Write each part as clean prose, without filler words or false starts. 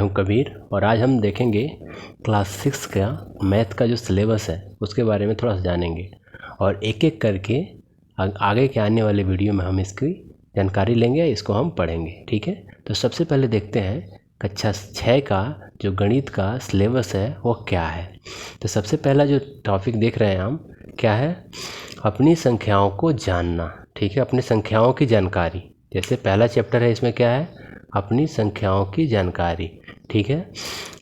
हूं कबीर और आज हम देखेंगे क्लास 6 का मैथ का जो सिलेबस है उसके बारे में थोड़ा सा जानेंगे और एक एक करके आगे के आने वाले वीडियो में हम इसकी जानकारी लेंगे, इसको हम पढ़ेंगे। ठीक है, तो सबसे पहले देखते हैं कक्षा 6 का जो गणित का सिलेबस है वो क्या है। तो सबसे पहला जो टॉपिक देख रहे हैं हम क्या है, अपनी संख्याओं को जानना। ठीक है, अपनी संख्याओं की जानकारी। जैसे पहला चैप्टर है, इसमें क्या है, अपनी संख्याओं की जानकारी। ठीक है,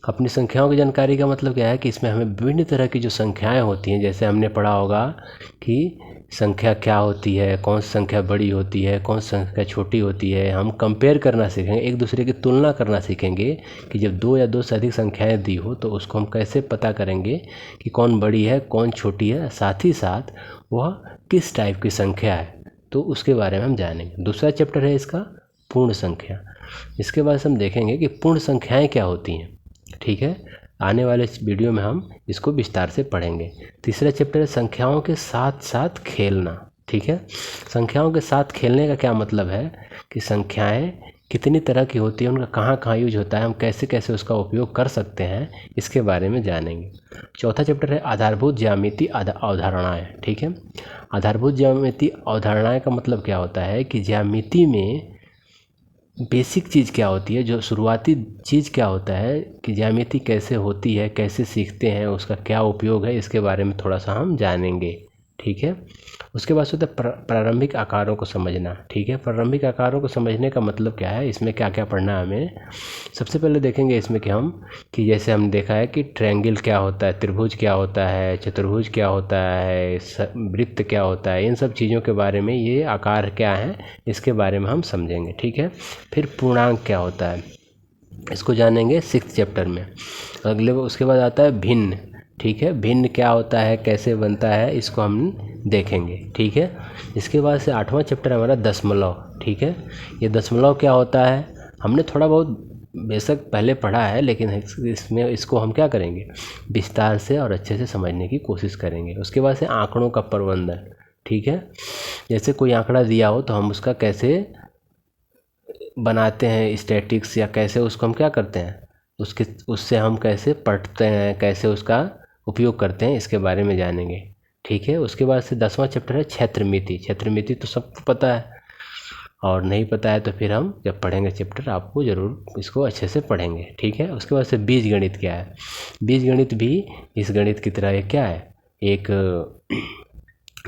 अपनी संख्याओं की जानकारी का मतलब क्या है कि इसमें हमें विभिन्न तरह की जो संख्याएं होती हैं, जैसे हमने पढ़ा होगा कि संख्या क्या होती है, कौन सी संख्या बड़ी होती है, कौन सी संख्या छोटी होती है, हम कंपेयर करना सीखेंगे, एक दूसरे की तुलना करना सीखेंगे कि जब दो या दो से अधिक संख्याएं दी हो तो उसको हम कैसे पता करेंगे कि कौन बड़ी है कौन छोटी है, साथ ही साथ वह किस टाइप की संख्या है, तो उसके बारे में हम जानेंगे। दूसरा चैप्टर है इसका पूर्ण संख्या। इसके बाद हम देखेंगे कि पूर्ण संख्याएं क्या होती हैं। ठीक है, आने वाले वीडियो में हम इसको विस्तार से पढ़ेंगे। तीसरा चैप्टर है संख्याओं के साथ साथ खेलना। ठीक है, संख्याओं के साथ खेलने का क्या मतलब है कि संख्याएं कितनी तरह की होती है, उनका कहाँ कहाँ यूज होता है, हम कैसे कैसे उसका उपयोग कर सकते हैं, इसके बारे में जानेंगे। चौथा चैप्टर है आधारभूत ज्यामिति अवधारणाएं। ठीक है, आधारभूत ज्यामिति अवधारणाएं का मतलब क्या होता है कि ज्यामिति में बेसिक चीज़ क्या होती है, जो शुरुआती चीज़ क्या होता है कि ज्यामिति कैसे होती है, कैसे सीखते हैं, उसका क्या उपयोग है, इसके बारे में थोड़ा सा हम जानेंगे। ठीक है, उसके बाद होता है प्रारंभिक आकारों को समझना। ठीक है, प्रारंभिक आकारों को समझने का मतलब क्या है, इसमें क्या क्या पढ़ना है हमें। सबसे पहले देखेंगे इसमें कि हम कि जैसे हमने देखा है कि ट्रायंगल क्या होता है, त्रिभुज क्या होता है, चतुर्भुज क्या होता है, वृत्त क्या होता है, इन सब चीज़ों के बारे में, ये आकार क्या है, इसके बारे में हम समझेंगे। ठीक है, फिर पूर्णांक क्या होता है, इसको जानेंगे 6th चैप्टर में। अगले उसके बाद आता है भिन्न। ठीक है, भिन्न क्या होता है, कैसे बनता है, इसको हम देखेंगे। ठीक है, इसके बाद से 8वां चैप्टर हमारा दशमलव। ठीक है, ये दशमलव क्या होता है, हमने थोड़ा बहुत बेशक पहले पढ़ा है, लेकिन इसमें इसको हम क्या करेंगे, विस्तार से और अच्छे से समझने की कोशिश करेंगे। उसके बाद से आंकड़ों का प्रबंधन। ठीक है, जैसे कोई आंकड़ा दिया हो तो हम उसका कैसे बनाते हैं स्टैटिक्स, या कैसे उसको हम क्या करते हैं, उससे हम कैसे पढ़ते हैं, कैसे उसका उपयोग करते हैं, इसके बारे में जानेंगे। ठीक है, उसके बाद से 10वां चैप्टर है क्षेत्रमिति। क्षेत्रमिति तो सबको पता है, और नहीं पता है तो फिर हम जब पढ़ेंगे चैप्टर आपको ज़रूर इसको अच्छे से पढ़ेंगे। ठीक है, उसके बाद से बीजगणित क्या है। बीजगणित भी इस गणित की तरह एक क्या है, एक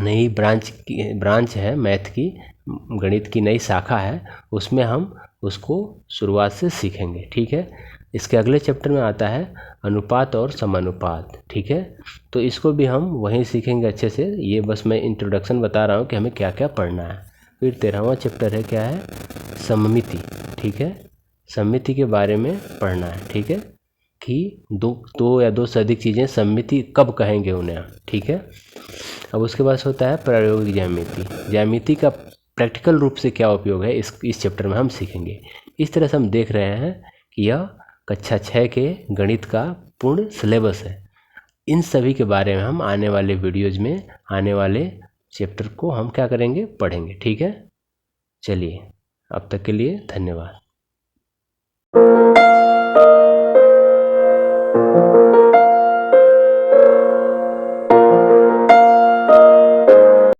नई ब्रांच है मैथ की, गणित की नई शाखा है, उसमें हम उसको शुरुआत से सीखेंगे। ठीक है, इसके अगले चैप्टर में आता है अनुपात और समानुपात। ठीक है, तो इसको भी हम वहीं सीखेंगे अच्छे से, ये बस मैं इंट्रोडक्शन बता रहा हूँ कि हमें क्या क्या पढ़ना है। फिर 13वां चैप्टर है क्या है, सममिति। ठीक है, सममिति के बारे में पढ़ना है। ठीक है, कि दो या दो से अधिक चीज़ें सममिति कब कहेंगे उन्हें। ठीक है, अब उसके बाद होता है प्रायोगिक ज्यामिति। ज्यामिति का प्रैक्टिकल रूप से क्या उपयोग है, इस चैप्टर में हम सीखेंगे। इस तरह से हम देख रहे हैं कि यह कक्षा 6 के गणित का पूर्ण सिलेबस है। इन सभी के बारे में हम आने वाले वीडियोज में, आने वाले चैप्टर को हम क्या करेंगे, पढ़ेंगे। ठीक है, चलिए अब तक के लिए धन्यवाद।